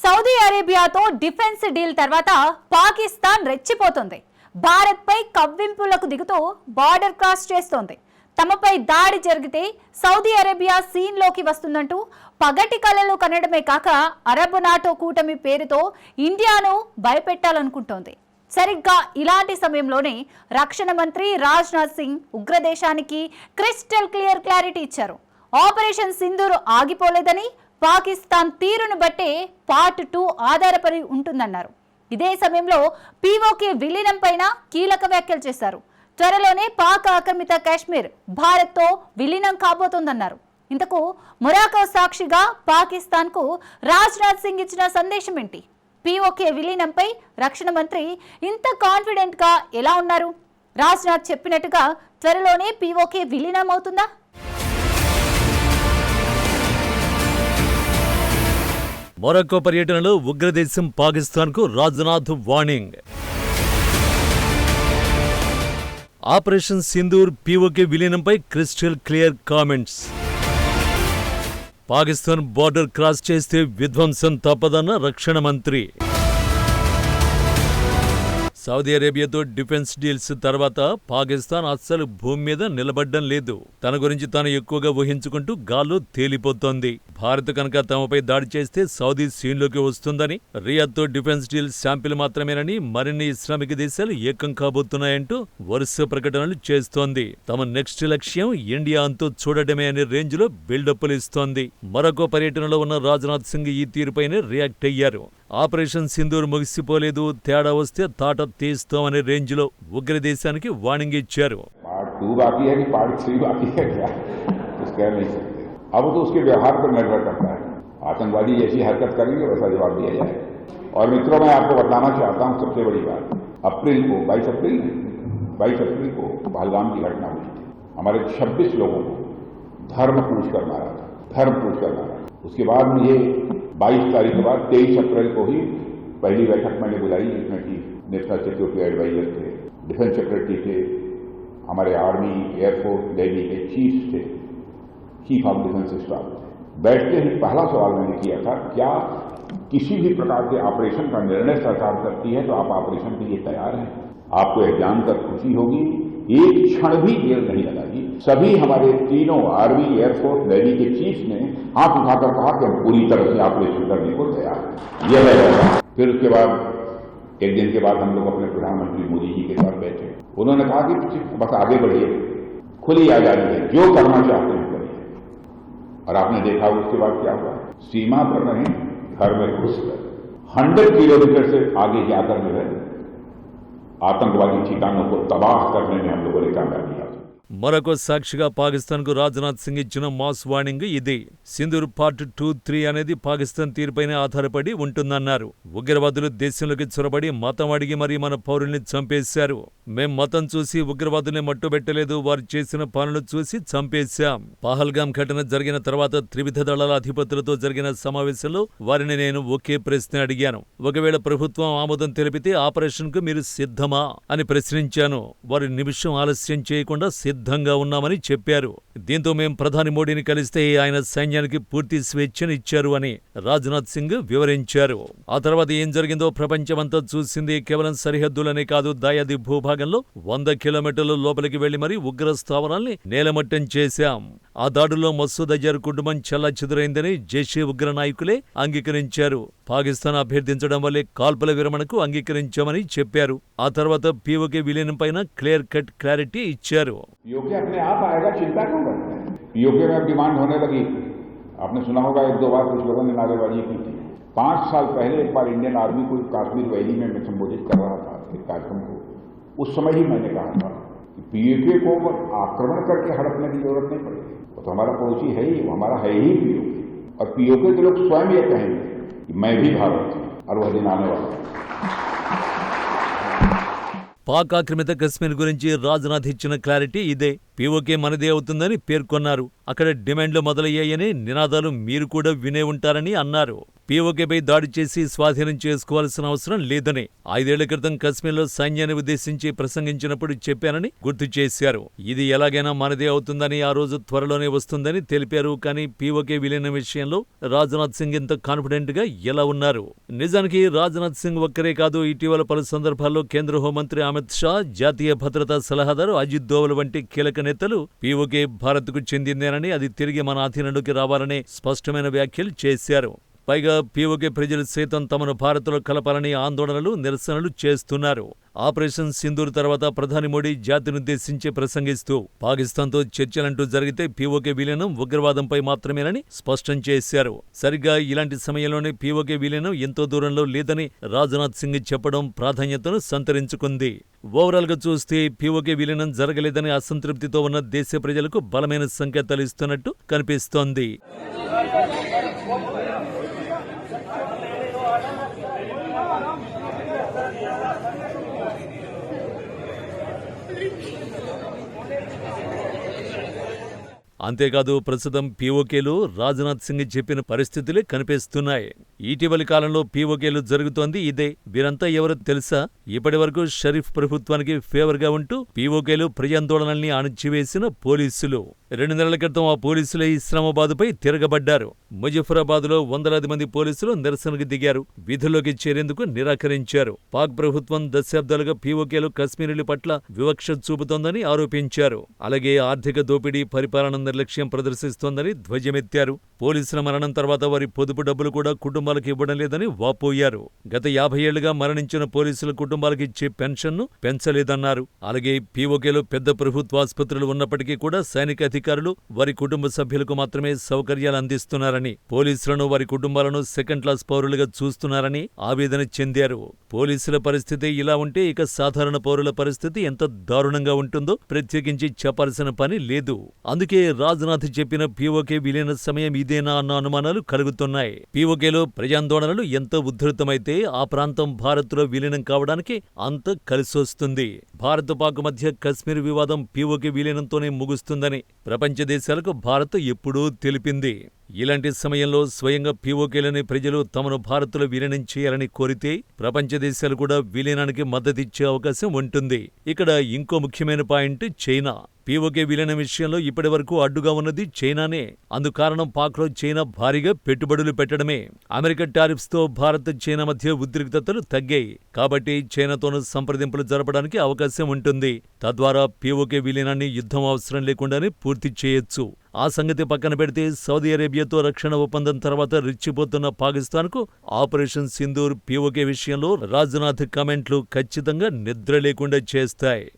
Saudi అరేబియాతో defence deal తర్వాత పాకిస్తాన్ రెచ్చిపోతుంది. భారత్పై కవ్వింపులకు దిగుతూ బార్డర్ క్రాస్ చేస్తోంది. తమపై దాడి జరిగితే సౌదీ అరేబియా సీన్లోకి వస్తుందంటూ పగటి కలలు కనడమే కాక అరబ్ నాటో కూటమి పేరుతో ఇండియాను భయపెట్టాలనుకుంటోంది. సరిగ్గా ఇలాంటి సమయంలోనే రక్షణ మంత్రి రాజ్నాథ్ సింగ్ ఉగ్రదేశానికి క్రిస్టల్ క్లారిటీ ఇచ్చారు. ఆపరేషన్ సింధూర్ ఆగిపోలేదని, పాకిస్తాన్ తీరును బట్టే పార్ట్ 2 ఆధారపడి ఉంటుందన్నారు. ఇదే సమయంలో పీఓకే విలీనం పైన కీలక వ్యాఖ్యలు చేశారు. త్వరలోనే పాక్ ఆక్రమిత కాశ్మీర్ భారత్తో విలీనం కాబోతోందన్నారు. ఇంతకు మొరాకో సాక్షిగా పాకిస్తాన్కు రాజ్నాథ్ సింగ్ ఇచ్చిన సందేశం ఏంటి? పీఓకే విలీనంపై రక్షణ మంత్రి ఇంత కాన్ఫిడెంట్ గా ఎలా ఉన్నారు? రాజ్నాథ్ చెప్పినట్టుగా త్వరలోనే పీఓకే విలీనం అవుతుందా? మొరాకో పర్యటనలో ఉగ్రదేశం పాకిస్తాన్కు Rajnath warning. Operation Sindoor PoK విలీనంపై crystal clear comments. Pakistan border cross చేస్తే విధ్వంసం తప్పదన్న రక్షణ మంత్రి. సౌదీ అరేబియాతో డిఫెన్స్ డీల్స్ తర్వాత పాకిస్తాన్ అస్సలు భూమి మీద నిలబడ్డం లేదు. తన గురించి తాను ఎక్కువగా ఊహించుకుంటూ గాల్లో తేలిపోతోంది. భారత్ కనుక తమపై దాడి చేస్తే సౌదీ సీన్లోకి వస్తుందని, రియాద్తో డిఫెన్స్ డీల్ శాంపిల్ మాత్రమేనని మరిన్ని ఇస్లామిక్ దేశాలు ఏకం కాబోతున్నాయంటూ వరుస ప్రకటనలు చేస్తోంది. తమ నెక్స్ట్ లక్ష్యం ఇండియా అంతూ చూడటమే అనే రేంజ్ లో బిల్డప్లు ఇస్తోంది. మరొక పర్యటనలో ఉన్న రాజ్నాథ్ సింగ్ ఈ తీరుపైనే రియాక్ట్ అయ్యారు. ఆపరేషన్ సింధూర్ ముగిసిపోలేదు, తేడా వస్తే తాట తీస్తామనే రేంజ్ లో ఉగ్రదేశానికి వార్నింగ్ ఇచ్చారు. अब तो उसके व्यवहार पर निर्भर करता है. आतंकवादी जैसी हरकत करेंगे वैसा जवाब दिया जाए. और मित्रों, मैं आपको बताना चाहता हूं सबसे बड़ी बात, 22 अप्रैल को पहलगाम की घटना हुई थी. हमारे 26 लोगों को धर्म पूछ कर मारा था. उसके बाद मुझे 22 तारीख के बाद 23 अप्रैल को ही पहली बैठक मैंने बुलाई, जिसमें कि नेशनल सिक्योरिटी एडवाइजर थे, डिफेंस सेक्रेटरी थे, हमारे आर्मी, एयरफोर्स, नेवी के चीफ थे, चीफ ऑफ डिफेंस स्टाफ थे. बैठते ही पहला सवाल मैंने किया था, क्या किसी भी प्रकार के ऑपरेशन का निर्णय सरकार करती है तो आप ऑपरेशन के लिए तैयार हैं? आपको यह जानकर खुशी होगी, एक क्षण भी देर नहीं लगाई. सभी हमारे तीनों आर्मी, एयरफोर्स, नेवी के चीफ ने हाथ उठाकर कहा कि हम पूरी तरह से ऑपरेशन करने को तैयार हैं. यह है. फिर उसके बाद एक दिन के बाद हम लोग अपने प्रधानमंत्री मोदी जी के साथ बैठे. उन्होंने कहा कि बस आगे बढ़िए, खुली आजादी है, जो करना चाहते हैं करिए. और आपने देखा उसके बाद क्या हुआ? सीमा पर नहीं, घर में घुसकर 100 किलोमीटर से आगे जाकर जो है आतंकवादी ठिकानों को तबाह करने में हम लोगों ने कामयाब किया. మరొక సాక్షిగా పాకిస్తాన్ కు రాజ్నాథ్ సింగ్ ఇచ్చిన మాస్ వార్నింగ్ ఇది. సింధూర్ పార్ట్ 2, 3 అనేది పాకిస్తాన్ తీరుపైనే ఆధారపడి ఉంటుందన్నారు. ఉగ్రవాదులు దేశంలోకి చొరబడి మతం అడిగి మరీ మన పౌరుల్ని చంపేశారు. మేం మతం చూసి ఉగ్రవాదుల్ని మట్టుబెట్టలేదు, వారు చేసిన పనులు చూసి చంపేశాం. పహల్గాం ఘటన జరిగిన తర్వాత త్రివిధ దళాల అధిపతులతో జరిగిన సమావేశంలో వారిని నేను ఒకే ప్రశ్న అడిగాను. ఒకవేళ ప్రభుత్వం ఆమోదం తెలిపితే ఆపరేషన్ కు మీరు సిద్ధమా అని ప్రశ్నించాను. వారి నిమిషం ఆలస్యం చేయకుండా సిద్ధంగా ఉన్నామని చెప్పారు. దీంతో మేం ప్రధాని మోడీని కలిస్తే ఆయన సైన్యానికి పూర్తి స్వేచ్ఛను ఇచ్చారు అని రాజ్నాథ్ సింగ్ వివరించారు. ఆ తర్వాత ఏం జరిగిందో ప్రపంచమంతా చూసింది. కేవలం సరిహద్దులనే కాదు, దాయాది భూభాగంలో 100 కిలోమీటర్ల లోపలికి వెళ్లి మరీ ఉగ్ర స్థావరాల్ని నేలమట్టం చేశాం. ఆ దాడుల్లో మసూద్ అజర్ కుటుంబం చెల్లాచెదురైందని జైషే ఉగ్ర నాయకులే అంగీకరించారు. పాకిస్తాన్ అభ్యర్థించడం వల్లే కాల్పుల విరమణకు అంగీకరించామని చెప్పారు. ఆ తర్వాత పీఓకే విలీనం పైన క్లియర్ కట్ క్లారిటీ ఇచ్చారు. पीओके अपने आप आएगा, चिंता क्यों करते हैं? पीओके में डिमांड होने लगी. आपने सुना होगा 1-2 बार कुछ लोगों ने नारेबाजी की थी. 5 साल पहले एक बार इंडियन आर्मी को काश्मीर वैली में मैं संबोधित कर रहा था एक कार्यक्रम को. उस समय ही मैंने कहा था कि पीओके को आक्रमण करके हड़पने की जरूरत नहीं पड़ेगी. वो तो हमारा पड़ोसी है ही, वो हमारा है ही पीओके. और पीओके के लोग स्वयं ये कहेंगे कि मैं भी भारत हूं, और वह दिन आने वाला है. పాక్ ఆక్రమిత కశ్మీర్ గురించి రాజ్నాథ్ ఇచ్చిన క్లారిటీ ఇదే. పీఓకే మనదే అవుతుందని పేర్కొన్నారు. అక్కడ డిమాండ్లు మొదలయ్యాయని నినాదాలు మీరు కూడా వినే ఉంటారని అన్నారు. పీఓకేపై దాడి చేసి స్వాధీనం చేసుకోవాల్సిన అవసరం లేదని 5 ఏళ్ల క్రితం కశ్మీర్లో సైన్యాన్ని ఉద్దేశించి ప్రసంగించినప్పుడు చెప్పానని గుర్తు చేశారు. ఇది ఎలాగైనా మనదే అవుతుందని, ఆ రోజు త్వరలోనే వస్తుందని తెలిపారు. కానీ పీఓకే విలీనం విషయంలో రాజ్నాథ్ సింగ్ ఇంత కాన్ఫిడెంట్ గా ఎలా ఉన్నారు? నిజానికి రాజ్నాథ్ సింగ్ ఒక్కరే కాదు, ఇటీవల పలు సందర్భాల్లో కేంద్ర హోంమంత్రి అమిత్ షా, జాతీయ భద్రతా సలహాదారు అజిత్ దోవల్ వంటి కీలక నేతలు పీఓకే భారత్కు చెందిందేనని, అది తిరిగి మన అధీనంలోకి రావాలని స్పష్టమైన వ్యాఖ్యలు చేశారు. పైగా పీఓకే ప్రజలు సైతం తమను భారత్లో కలపాలని ఆందోళనలు, నిరసనలు చేస్తున్నారు. ఆపరేషన్ సింధూర్ తర్వాత ప్రధాని మోడీ జాతినుద్దేశించి ప్రసంగిస్తూ పాకిస్తాన్తో చర్చలంటూ జరిగితే పీఓకే విలీనం ఉగ్రవాదంపై మాత్రమేనని స్పష్టం చేశారు. సరిగ్గా ఇలాంటి సమయంలోనే పీఓకే విలీనం ఎంతో దూరంలో లేదని రాజ్నాథ్ సింగ్ చెప్పడం ప్రాధాన్యతను సంతరించుకుంది. ఓవరాల్ గా చూస్తే పీఓకే విలీనం జరగలేదని అసంతృప్తితో ఉన్న దేశ ప్రజలకు బలమైన సంకేతాలు ఇస్తున్నట్టు కనిపిస్తోంది. అంతేకాదు, ప్రస్తుతం పీఓకేలో రాజ్నాథ్ సింగ్ చెప్పిన పరిస్థితులే కనిపిస్తున్నాయి. ఇటీవలి కాలంలో పీఓకేలు జరుగుతోంది ఇదే. వీరంతా ఎవరో తెలుసా? ఇప్పటి వరకు షరీఫ్ ప్రభుత్వానికి ఫేవర్ గా ఉంటూ పీఓకేలు ప్రజాందోళనల్ని అణచివేసిన పోలీసులు. 2 నెలల క్రితం ఆ పోలీసులే ఇస్లామాబాద్పై తిరగబడ్డారు. ముజఫరాబాద్లో వందలాది మంది పోలీసులు నిరసనకు దిగారు. విధుల్లోకి చేరేందుకు నిరాకరించారు. పాక్ ప్రభుత్వం దశాబ్దాలుగా పీఓకేలు కశ్మీరీల పట్ల వివక్ష చూపుతోందని ఆరోపించారు. అలాగే ఆర్థిక దోపిడీ, పరిపాలన నిర్లక్ష్యం ప్రదర్శిస్తోందని ధ్వజమెత్తారు. పోలీసుల మరణం తర్వాత వారి పొదుపు డబ్బులు కూడా కుటుంబాలకు ఇవ్వడం లేదని వాపోయారు. గత 50 ఏళ్లుగా మరణించిన పోలీసుల కుటుంబాలకు ఇచ్చే పెన్షన్ను పెంచలేదన్నారు. అలాగే పీఓకేలో పెద్ద ప్రభుత్వాసుపత్రులు ఉన్నప్పటికీ కూడా సైనిక అధికారులు వారి కుటుంబ సభ్యులకు మాత్రమే సౌకర్యాలు అందిస్తున్నారని, పోలీసులను వారి కుటుంబాలను సెకండ్ క్లాస్ పౌరులుగా చూస్తున్నారని ఆవేదన చెందారు. పోలీసుల పరిస్థితి ఇలా ఉంటే ఇక సాధారణ పౌరుల పరిస్థితి ఎంత దారుణంగా ఉంటుందో ప్రత్యేకించి చెప్పాల్సిన పని లేదు. అందుకే రాజ్నాథ్ చెప్పిన పీఓకే విలీన సమయం ఇదేనా అన్న అనుమానాలు కలుగుతున్నాయి. పీఓకేలో ప్రజాందోళనలు ఎంత ఉధృతమైతే ఆ ప్రాంతం భారత్లో విలీనం కావడానికి అంత కలిసొస్తుంది. భారత్ పాక్ మధ్య కశ్మీర్ వివాదం పీఓకే విలీనంతోనే ముగుస్తుందని ప్రపంచ దేశాలకు భారత్ ఎప్పుడూ తెలిపింది. ఇలాంటి సమయంలో స్వయంగా పీఓకేలోని ప్రజలు తమను భారత్లో విలీనం చేయాలని కోరితే ప్రపంచ దేశాలు కూడా విలీనానికి మద్దతిచ్చే అవకాశం ఉంటుంది. ఇక్కడ ఇంకో ముఖ్యమైన పాయింట్ చైనా. పీఓకే విలీనం విషయంలో ఇప్పటి వరకు అడ్డుగా ఉన్నది చైనానే. అందుకారణం పాక్లో చైనా భారీగా పెట్టుబడులు పెట్టడమే. అమెరికా టారిఫ్స్ తో భారత్, చైనా మధ్య ఉద్రిక్తతలు తగ్గాయి. కాబట్టి చైనాతోనూ సంప్రదింపులు జరపడానికి అవకాశం ఉంటుంది. తద్వారా పీఓకే విలీనాన్ని యుద్ధం అవసరం లేకుండానే పూర్తి చేయొచ్చు. ఆ సంగతి పక్కన పెడితే సౌదీ అరేబియాతో రక్షణ ఒప్పందం తర్వాత రెచ్చిపోతున్న పాకిస్తాన్కు ఆపరేషన్ సింధూర్, పీఓకే విషయంలో రాజ్నాథ్ కామెంట్లు ఖచ్చితంగా నిద్ర లేకుండా చేస్తాయి.